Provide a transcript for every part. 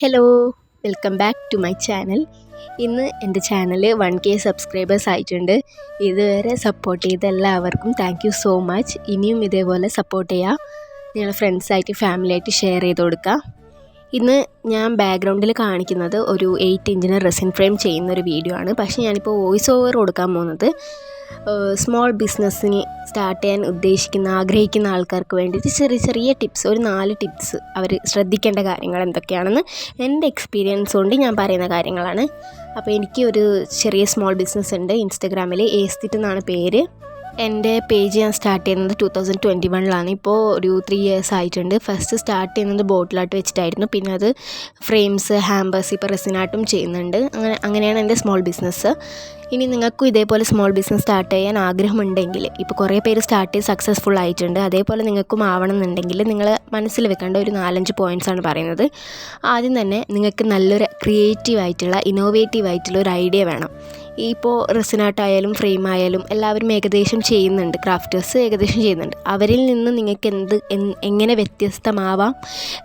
Hello, welcome back to my channel. ഇന്ന് എൻ്റെ channel 1K subscribers ആയിട്ടുണ്ട്. ഇതുവരെ സപ്പോർട്ട് ചെയ്ത എല്ലാവർക്കും താങ്ക് യു സോ മച്ച്. ഇനിയും ഇതേപോലെ സപ്പോർട്ട് ചെയ്യുക. നിങ്ങളുടെ ഫ്രണ്ട്സായിട്ട് ഫാമിലിയായിട്ട് ഷെയർ ചെയ്ത് കൊടുക്കുക. ഇന്ന് ഞാൻ ബാക്ക്ഗ്രൗണ്ടിൽ കാണിക്കുന്നത് ഒരു 8 ഇഞ്ചിന് റെസിൻ ഫ്രെയിം ചെയ്യുന്നൊരു വീഡിയോ ആണ്. പക്ഷേ ഞാനിപ്പോൾ വോയിസ് ഓവർ കൊടുക്കാൻ പോകുന്നത് സ്മോൾ ബിസിനസ്സിന് സ്റ്റാർട്ട് ചെയ്യാൻ ആഗ്രഹിക്കുന്ന ആൾക്കാർക്ക് വേണ്ടിയിട്ട് ചെറിയ ടിപ്സ്, ഒരു 4 ടിപ്സ് അവർ ശ്രദ്ധിക്കേണ്ട കാര്യങ്ങൾ എന്തൊക്കെയാണെന്ന് എൻ്റെ എക്സ്പീരിയൻസ് കൊണ്ട് ഞാൻ പറയുന്ന കാര്യങ്ങളാണ്. അപ്പോൾ എനിക്ക് ഒരു ചെറിയ സ്മോൾ ബിസിനസ് ഉണ്ട്. ഇൻസ്റ്റഗ്രാമിൽ ഏസ്തിറ്റ് എന്നാണ് പേര്. എൻ്റെ പേജ് ഞാൻ സ്റ്റാർട്ട് ചെയ്യുന്നത് 2021 ഇപ്പോൾ ഒരു 3 ഇയേഴ്സ് ആയിട്ടുണ്ട്. ഫസ്റ്റ് സ്റ്റാർട്ട് ചെയ്യുന്നത് ബോട്ടിലായിട്ട് വെച്ചിട്ടായിരുന്നു. പിന്നെ അത് ഫ്രെയിംസ്, ഹാമ്പേഴ്സ്, ഇപ്പോൾ റെസിനാട്ടും ചെയ്യുന്നുണ്ട്. അങ്ങനെയാണ് എൻ്റെ സ്മോൾ ബിസിനസ്. ഇനി നിങ്ങൾക്കും ഇതേപോലെ സ്മോൾ ബിസിനസ് സ്റ്റാർട്ട് ചെയ്യാൻ ആഗ്രഹമുണ്ടെങ്കിൽ, ഇപ്പോൾ കുറേ പേര് സ്റ്റാർട്ട് ചെയ്ത് സക്സസ്ഫുൾ ആയിട്ടുണ്ട്, അതേപോലെ നിങ്ങൾക്കും ആവണമെന്നുണ്ടെങ്കിൽ നിങ്ങൾ മനസ്സിൽ വെക്കേണ്ട ഒരു 4-5 പോയിൻറ്റ്സാണ് പറയുന്നത്. ആദ്യം തന്നെ നിങ്ങൾക്ക് നല്ലൊരു ഇന്നോവേറ്റീവ് ആയിട്ടുള്ള ഒരു ഐഡിയ വേണം. ഇപ്പോൾ റെസിനാട്ടായാലും ഫ്രെയിം ആയാലും എല്ലാവരും ഏകദേശം ചെയ്യുന്നുണ്ട്, ക്രാഫ്റ്റേഴ്സ് ഏകദേശം ചെയ്യുന്നുണ്ട്. അവരിൽ നിന്ന് നിങ്ങൾക്ക് എങ്ങനെ വ്യത്യസ്തമാവാം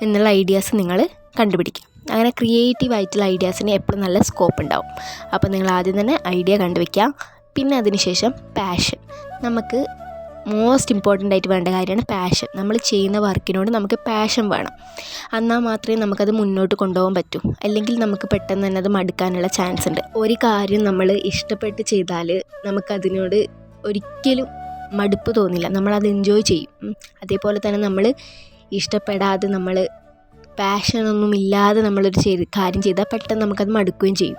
എന്നുള്ള ഐഡിയാസ് നിങ്ങൾ കണ്ടുപിടിക്കുക. അങ്ങനെ ക്രിയേറ്റീവായിട്ടുള്ള ഐഡിയാസിന് എപ്പോഴും നല്ല സ്കോപ്പ് ഉണ്ടാവും. അപ്പോൾ നിങ്ങൾ ആദ്യം തന്നെ ഐഡിയ കണ്ടുവയ്ക്കുക. പിന്നെ അതിനുശേഷം പാഷൻ. നമുക്ക് മോസ്റ്റ് ഇമ്പോർട്ടൻ്റ് ആയിട്ട് വേണ്ട കാര്യമാണ് പാഷൻ. നമ്മൾ ചെയ്യുന്ന വർക്കിനോട് നമുക്ക് പാഷൻ വേണം. എന്നാൽ മാത്രമേ നമുക്കത് മുന്നോട്ട് കൊണ്ടുപോകാൻ പറ്റൂ. അല്ലെങ്കിൽ നമുക്ക് പെട്ടെന്ന് തന്നെ അത് മടുക്കാനുള്ള ചാൻസ് ഉണ്ട്. ഒരു കാര്യം നമ്മൾ ഇഷ്ടപ്പെട്ട് ചെയ്താൽ നമുക്കതിനോട് ഒരിക്കലും മടുപ്പ് തോന്നില്ല. നമ്മളത് എൻജോയ് ചെയ്യും. അതേപോലെ തന്നെ നമ്മൾ ഇഷ്ടപ്പെടാതെ, നമ്മൾ പാഷനൊന്നും ഇല്ലാതെ നമ്മളൊരു കാര്യം ചെയ്താൽ പെട്ടെന്ന് നമുക്കത് മടുക്കുകയും ചെയ്യും.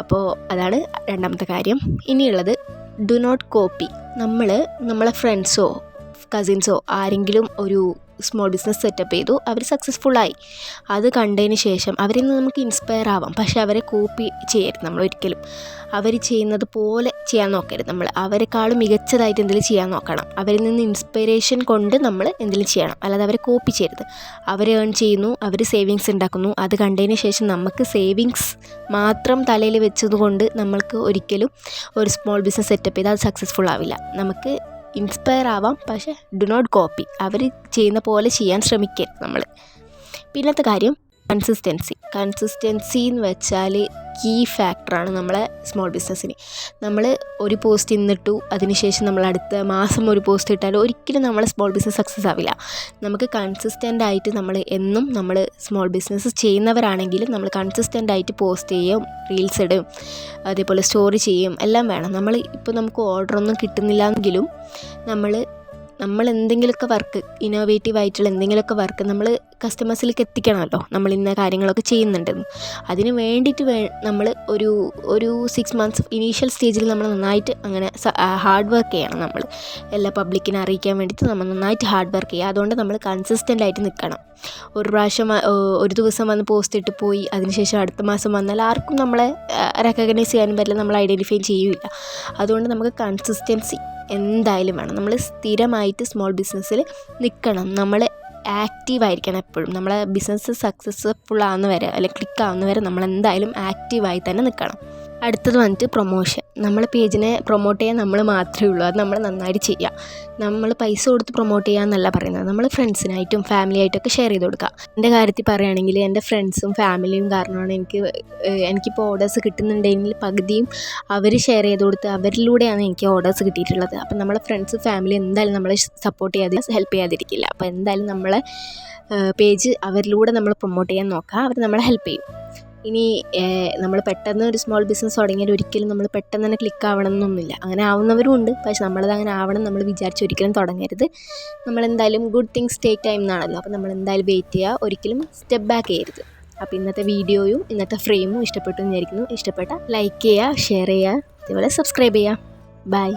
അപ്പോൾ അതാണ് രണ്ടാമത്തെ കാര്യം. ഇനിയുള്ളത് ഡു നോട്ട് കോപ്പി. നമ്മളെ ഫ്രണ്ട്സോ കസിൻസോ ആരെങ്കിലും ഒരു സ്മോൾ ബിസിനസ് സെറ്റപ്പ് ചെയ്തു, അവർ സക്സസ്ഫുള്ളായി. അത് കണ്ടതിന് ശേഷം അവരിൽ നിന്ന് നമുക്ക് ഇൻസ്പയർ ആവാം. പക്ഷേ അവരെ കോപ്പി ചെയ്യരുത്. നമ്മൾ ഒരിക്കലും അവർ ചെയ്യുന്നത് പോലെ ചെയ്യാൻ നോക്കരുത്. നമ്മൾ അവരെക്കാളും മികച്ചതായിട്ട് എന്തെങ്കിലും ചെയ്യാൻ നോക്കണം. അവരിൽ നിന്ന് ഇൻസ്പിറേഷൻ കൊണ്ട് നമ്മൾ എന്തെങ്കിലും ചെയ്യണം. അല്ലാതെ അവരെ കോപ്പി ചെയ്യരുത്. അവർ ഏൺ ചെയ്യുന്നു, അവർ സേവിങ്സ് ഉണ്ടാക്കുന്നു, അത് കണ്ടതിന് ശേഷം നമുക്ക് സേവിങ്സ് മാത്രം തലയിൽ വെച്ചതുകൊണ്ട് നമ്മൾക്ക് ഒരിക്കലും ഒരു സ്മോൾ ബിസിനസ് സെറ്റപ്പ് ചെയ്താൽ അത് സക്സസ്ഫുൾ ആവില്ല. നമുക്ക് ഇൻസ്പയർ ആവാം, പക്ഷേ ഡു നോട്ട് കോപ്പി. അവർ ചെയ്യുന്ന പോലെ ചെയ്യാൻ ശ്രമിക്കരുത് നമ്മൾ. പിന്നത്തെ കാര്യം കൺസിസ്റ്റൻസി എന്ന് വെച്ചാൽ കീ ഫാക്ടറാണ് നമ്മളെ സ്മോൾ ബിസിനസ്സിന്. നമ്മൾ ഒരു പോസ്റ്റ് ഇന്നിട്ടു, അതിനുശേഷം നമ്മൾ അടുത്ത മാസം ഒരു പോസ്റ്റ് ഇട്ടാലും ഒരിക്കലും നമ്മളെ സ്മോൾ ബിസിനസ് സക്സസ് ആവില്ല. നമുക്ക് കൺസിസ്റ്റൻ്റ് ആയിട്ട് നമ്മൾ സ്മോൾ ബിസിനസ് ചെയ്യുന്നവരാണെങ്കിൽ നമ്മൾ കൺസിസ്റ്റൻ്റ് ആയിട്ട് പോസ്റ്റ് ചെയ്യും, റീൽസ് ഇടും, അതേപോലെ സ്റ്റോറി ചെയ്യും, എല്ലാം വേണം. ഇപ്പോൾ നമുക്ക് ഓർഡറൊന്നും കിട്ടുന്നില്ലെങ്കിലും നമ്മൾ എന്തെങ്കിലുമൊക്കെ വർക്ക്, ഇന്നോവേറ്റീവ് ആയിട്ടുള്ള എന്തെങ്കിലുമൊക്കെ വർക്ക് നമ്മൾ കസ്റ്റമേഴ്സിലേക്ക് എത്തിക്കണമല്ലോ. നമ്മൾ ഇന്ന കാര്യങ്ങളൊക്കെ ചെയ്യുന്നുണ്ടെന്ന്. അതിന് വേണ്ടിയിട്ട് നമ്മൾ ഒരു 6 മന്ത്സ് ഇനീഷ്യൽ സ്റ്റേജിൽ നമ്മൾ നന്നായിട്ട് അങ്ങനെ ഹാർഡ് വർക്ക് ചെയ്യണം. നമ്മൾ എല്ലാ പബ്ലിക്കിനെ അറിയിക്കാൻ വേണ്ടിയിട്ട് നമ്മൾ നന്നായിട്ട് ഹാർഡ് വർക്ക് ചെയ്യുക. അതുകൊണ്ട് നമ്മൾ കൺസിസ്റ്റൻ്റ് ആയിട്ട് നിൽക്കണം. ഒരു ദിവസം വന്ന് പോസ്റ്റ് ഇട്ട് പോയി, അതിനുശേഷം അടുത്ത മാസം വന്നാൽ ആർക്കും നമ്മളെ റെക്കഗ്നൈസ് ചെയ്യാനും പറ്റില്ല, നമ്മൾ ഐഡൻറ്റിഫൈ ചെയ്യില്ല. അതുകൊണ്ട് നമുക്ക് കൺസിസ്റ്റൻസി എന്തായാലും വേണം. നമ്മൾ സ്ഥിരമായിട്ട് സ്മോൾ ബിസിനസ്സിൽ നിൽക്കണം. നമ്മൾ ആക്റ്റീവായിരിക്കണം എപ്പോഴും. നമ്മളെ ബിസിനസ് സക്സസ്ഫുൾ ആവുന്ന വരെ, അല്ലെങ്കിൽ ക്ലിക്ക് ആവുന്ന വരെ നമ്മൾ എന്തായാലും ആക്റ്റീവായി തന്നെ നിൽക്കണം. അടുത്തത് വന്നിട്ട് പ്രൊമോഷൻ. നമ്മളെ പേജിനെ പ്രൊമോട്ട് ചെയ്യാൻ നമ്മൾ മാത്രമേ ഉള്ളൂ. അത് നമ്മൾ നന്നായിട്ട് ചെയ്യുക. നമ്മൾ പൈസ കൊടുത്ത് പ്രൊമോട്ട് ചെയ്യാമെന്നല്ല പറയുന്നത്. നമ്മൾ ഫ്രണ്ട്സിനായിട്ടും ഫാമിലിയായിട്ടൊക്കെ ഷെയർ ചെയ്ത് കൊടുക്കുക. എൻ്റെ കാര്യത്തിൽ പറയുകയാണെങ്കിൽ എൻ്റെ ഫ്രണ്ട്സും ഫാമിലിയും കാരണമാണ് എനിക്കിപ്പോൾ ഓർഡേഴ്സ് കിട്ടുന്നുണ്ടെങ്കിൽ പകുതിയും അവർ ഷെയർ ചെയ്ത് കൊടുത്ത് അവരിലൂടെയാണ് എനിക്ക് ഓർഡേഴ്സ് കിട്ടിയിട്ടുള്ളത്. അപ്പം നമ്മളെ ഫ്രണ്ട്സ്, ഫാമിലി എന്തായാലും നമ്മളെ സപ്പോർട്ട് ഹെൽപ്പ് ചെയ്യാതിരിക്കില്ല. അപ്പോൾ എന്തായാലും നമ്മളെ പേജ് അവരിലൂടെ നമ്മൾ പ്രൊമോട്ട് ചെയ്യാൻ നോക്കുക. അവർ നമ്മളെ ഹെൽപ്പ് ചെയ്യും. ഇനി നമ്മൾ പെട്ടെന്ന് ഒരു സ്മോൾ ബിസിനസ് തുടങ്ങിയാൽ ഒരിക്കലും നമ്മൾ പെട്ടെന്ന് തന്നെ ക്ലിക്ക് ആവണം എന്നൊന്നുമില്ല. അങ്ങനെ ആവുന്നവരും ഉണ്ട്. പക്ഷെ നമ്മളത് അങ്ങനെ ആവണം നമ്മൾ വിചാരിച്ച് ഒരിക്കലും തുടങ്ങരുത്. നമ്മളെന്തായാലും ഗുഡ് തിങ്സ് ടേക്ക് ടൈം എന്നാണല്ലോ. അപ്പോൾ നമ്മളെന്തായാലും വെയിറ്റ് ചെയ്യുക, ഒരിക്കലും സ്റ്റെപ്പ് ബാക്ക് ചെയ്യരുത്. അപ്പോൾ ഇന്നത്തെ വീഡിയോയും ഇന്നത്തെ ഫ്രെയിമും ഇഷ്ടപ്പെട്ടു എന്ന് വിചാരിക്കുന്നു. ഇഷ്ടപ്പെട്ട ലൈക്ക് ചെയ്യുക, ഷെയർ ചെയ്യുക, അതേപോലെ സബ്സ്ക്രൈബ് ചെയ്യുക. ബൈ.